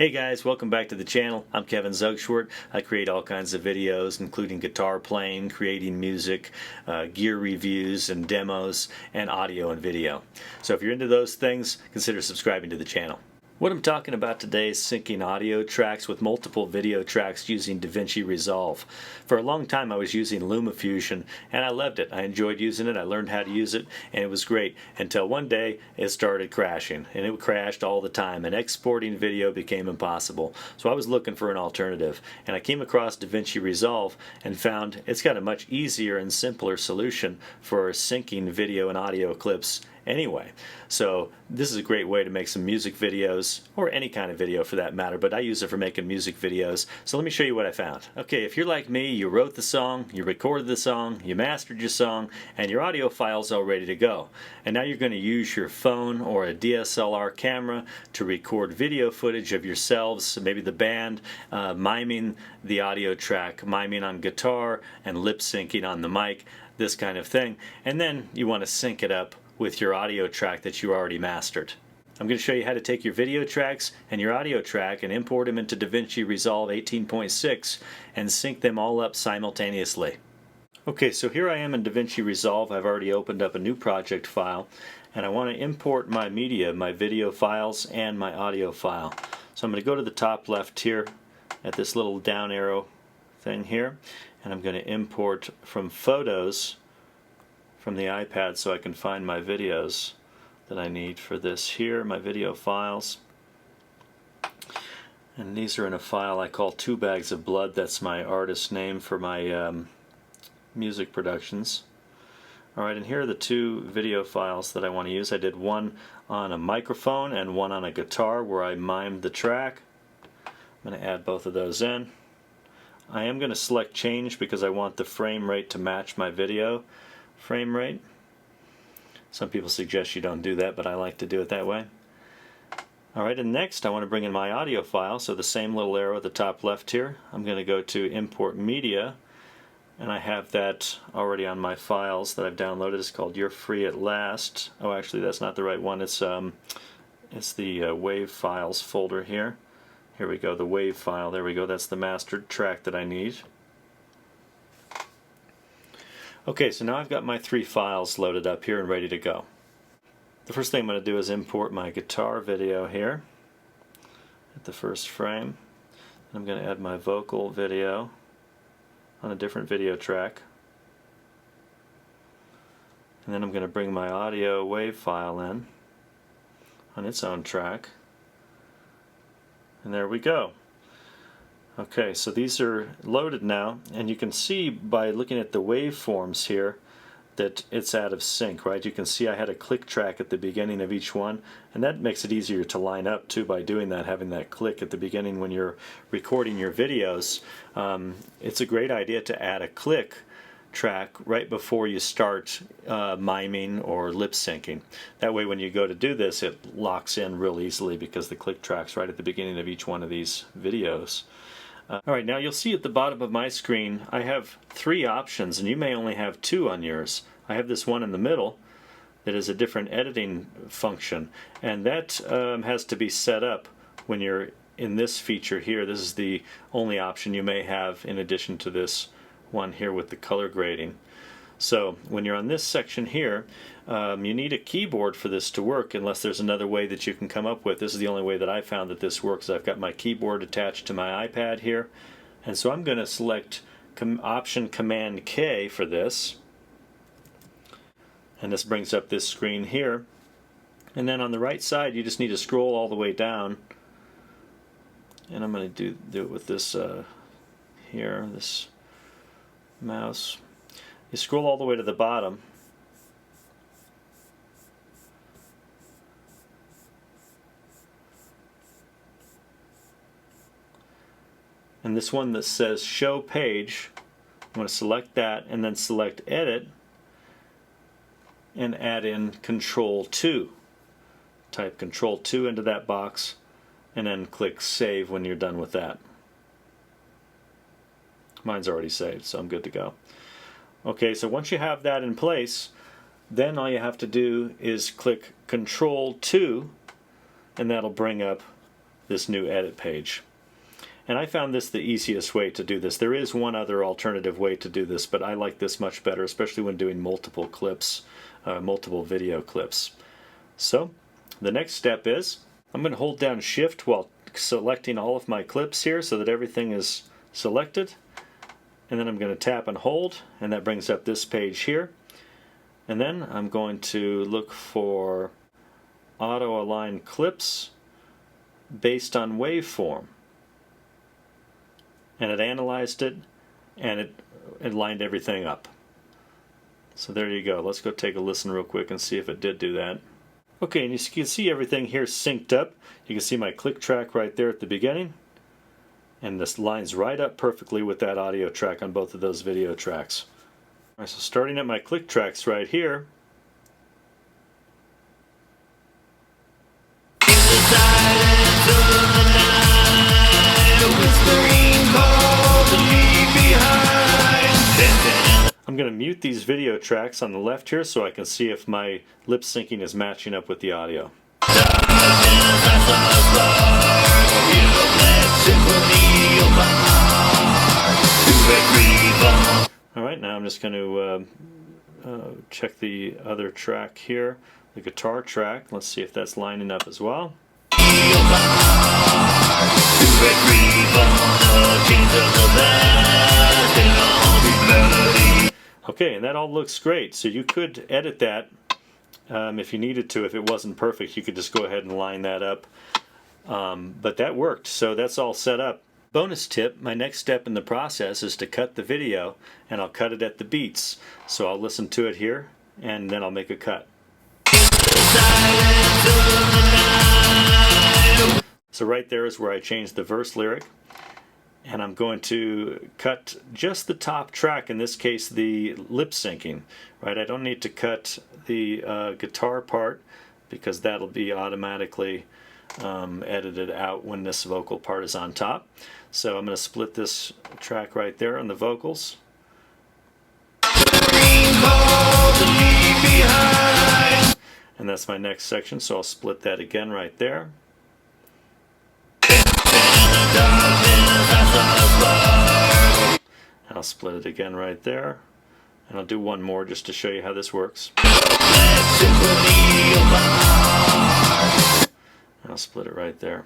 Hey guys, welcome back to the channel. I'm Kevin Zugschwert. I create all kinds of videos, including guitar playing, creating music, gear reviews and demos, and audio and video. So if you're into those things, consider subscribing to the channel. What I'm talking about today is syncing audio tracks with multiple video tracks using DaVinci Resolve. For a long time I was using LumaFusion and I loved it. I enjoyed using it, I learned how to use it, and it was great until one day it started crashing. And it crashed all the time and exporting video became impossible. So I was looking for an alternative and I came across DaVinci Resolve and found it's got a much easier and simpler solution for syncing video and audio clips anyway. So this is a great way to make some music videos, or any kind of video for that matter, but I use it for making music videos. So let me show you what I found. Okay, if you're like me, you wrote the song, you recorded the song, you mastered your song, and your audio file's all ready to go. And now you're going to use your phone or a DSLR camera to record video footage of yourselves, maybe the band, miming the audio track, miming on guitar and lip syncing on the mic, this kind of thing. And then you want to sync it up with your audio track that you already mastered. I'm going to show you how to take your video tracks and your audio track and import them into DaVinci Resolve 18.6 and sync them all up simultaneously. Okay, so here I am in DaVinci Resolve. I've already opened up a new project file and I want to import my media, my video files and my audio file. So I'm going to go to the top left here at this little down arrow thing here, and I'm going to import from Photos from the iPad so I can find my videos that I need for this here, my video files. And these are in a file I call 2 Bags of Blood. That's my artist name for my music productions. Alright, and here are the 2 video files that I want to use. I did one on a microphone and one on a guitar where I mimed the track. I'm going to add both of those in. I am going to select change because I want the frame rate to match my video frame rate. Some people suggest you don't do that, but I like to do it that way. Alright, and next I want to bring in my audio file, so the same little arrow at the top left here. I'm going to go to Import Media, and I have that already on my files that I've downloaded. It's called You're Free at Last. Oh, actually that's not the right one. It's the WAV files folder here. Here we go, the WAV file. There we go. That's the mastered track that I need. Okay, so now I've got my 3 files loaded up here and ready to go. The first thing I'm going to do is import my guitar video here at the first frame. I'm going to add my vocal video on a different video track. And then I'm going to bring my audio WAV file in on its own track. And there we go. Okay, so these are loaded now, and you can see by looking at the waveforms here that it's out of sync, right? You can see I had a click track at the beginning of each one, and that makes it easier to line up too by doing that, having that click at the beginning when you're recording your videos. It's a great idea to add a click track right before you start miming or lip syncing. That way when you go to do this it locks in real easily because the click track's right at the beginning of each one of these videos. Alright, now you'll see at the bottom of my screen I have 3 options, and you may only have 2 on yours. I have this one in the middle that is a different editing function, and that has to be set up when you're in this feature here. This is the only option you may have in addition to this one here with the color grading. So when you're on this section here, you need a keyboard for this to work unless there's another way that you can come up with. This is the only way that I found that this works. I've got my keyboard attached to my iPad here, and so I'm going to select Option Command K for this, and this brings up this screen here. And then on the right side you just need to scroll all the way down, and I'm going to do it with this here, this mouse. You scroll all the way to the bottom, and this one that says Show Page, I'm going to select that and then select Edit and add in Control 2. Type Control 2 into that box and then click Save when you're done with that. Mine's already saved, so I'm good to go. Okay, so once you have that in place, then all you have to do is click Control 2, and that'll bring up this new edit page. And I found this the easiest way to do this. There is one other alternative way to do this, but I like this much better, especially when doing multiple clips, multiple video clips. So the next step is I'm going to hold down Shift while selecting all of my clips here so that everything is selected. And then I'm going to tap and hold, and that brings up this page here. And then I'm going to look for auto align clips based on waveform. And it analyzed it, and it lined everything up. So there you go. Let's go take a listen real quick and see if it did do that. Okay, and you can see everything here synced up. You can see my click track right there at the beginning. And this lines right up perfectly with that audio track on both of those video tracks. All right, so starting at my click tracks right here. I'm going to mute these video tracks on the left here so I can see if my lip syncing is matching up with the audio. Alright, now I'm just going to check the other track here, the guitar track. Let's see if that's lining up as well. Okay, and that all looks great. So you could edit that if you needed to. If it wasn't perfect, you could just go ahead and line that up. But that worked, so that's all set up. Bonus tip, my next step in the process is to cut the video, and I'll cut it at the beats. So I'll listen to it here, and then I'll make a cut. So right there is where I changed the verse lyric. And I'm going to cut just the top track, in this case the lip syncing, right? I don't need to cut the guitar part because that'll be automatically edited out when this vocal part is on top. So I'm going to split this track right there on the vocals. And that's my next section, so I'll split that again right there. And I'll split it again right there. And I'll do one more just to show you how this works. And I'll split it right there.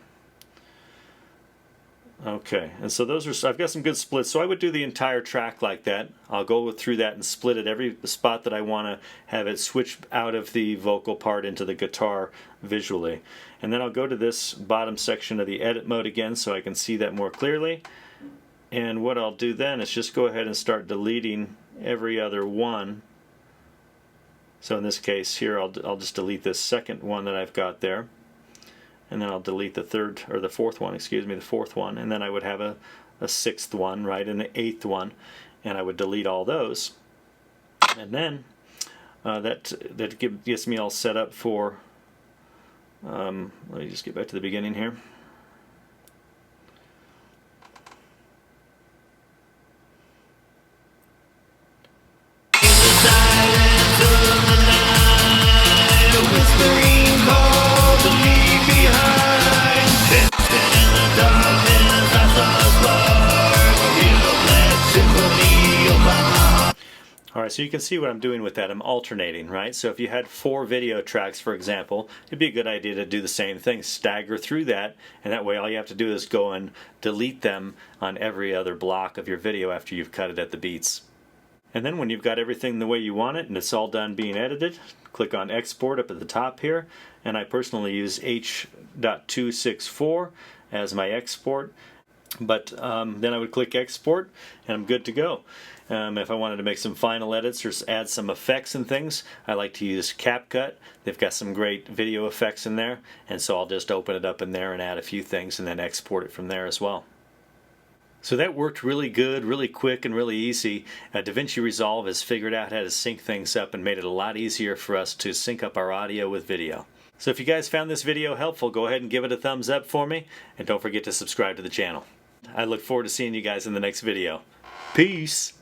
Okay, and so those are, I've got some good splits, so I would do the entire track like that. I'll go through that and split it every spot that I want to have it switch out of the vocal part into the guitar visually. And then I'll go to this bottom section of the edit mode again so I can see that more clearly. And what I'll do then is just go ahead and start deleting every other one. So in this case here I'll just delete this second one that I've got there. And then I'll delete the third, or the fourth one, excuse me, the fourth one. And then I would have a sixth one, right, and the eighth one. And I would delete all those. And then that gets me all set up for, let me just get back to the beginning here. Alright, so you can see what I'm doing with that. I'm alternating, right? So if you had 4 video tracks, for example, it'd be a good idea to do the same thing. Stagger through that, and that way all you have to do is go and delete them on every other block of your video after you've cut it at the beats. And then when you've got everything the way you want it and it's all done being edited, click on Export up at the top here, and I personally use H.264 as my export. But then I would click Export and I'm good to go. If I wanted to make some final edits or add some effects and things, I like to use CapCut. They've got some great video effects in there, and so I'll just open it up in there and add a few things and then export it from there as well. So that worked really good, really quick, and really easy. DaVinci Resolve has figured out how to sync things up and made it a lot easier for us to sync up our audio with video. So if you guys found this video helpful, go ahead and give it a thumbs up for me, and don't forget to subscribe to the channel. I look forward to seeing you guys in the next video. Peace!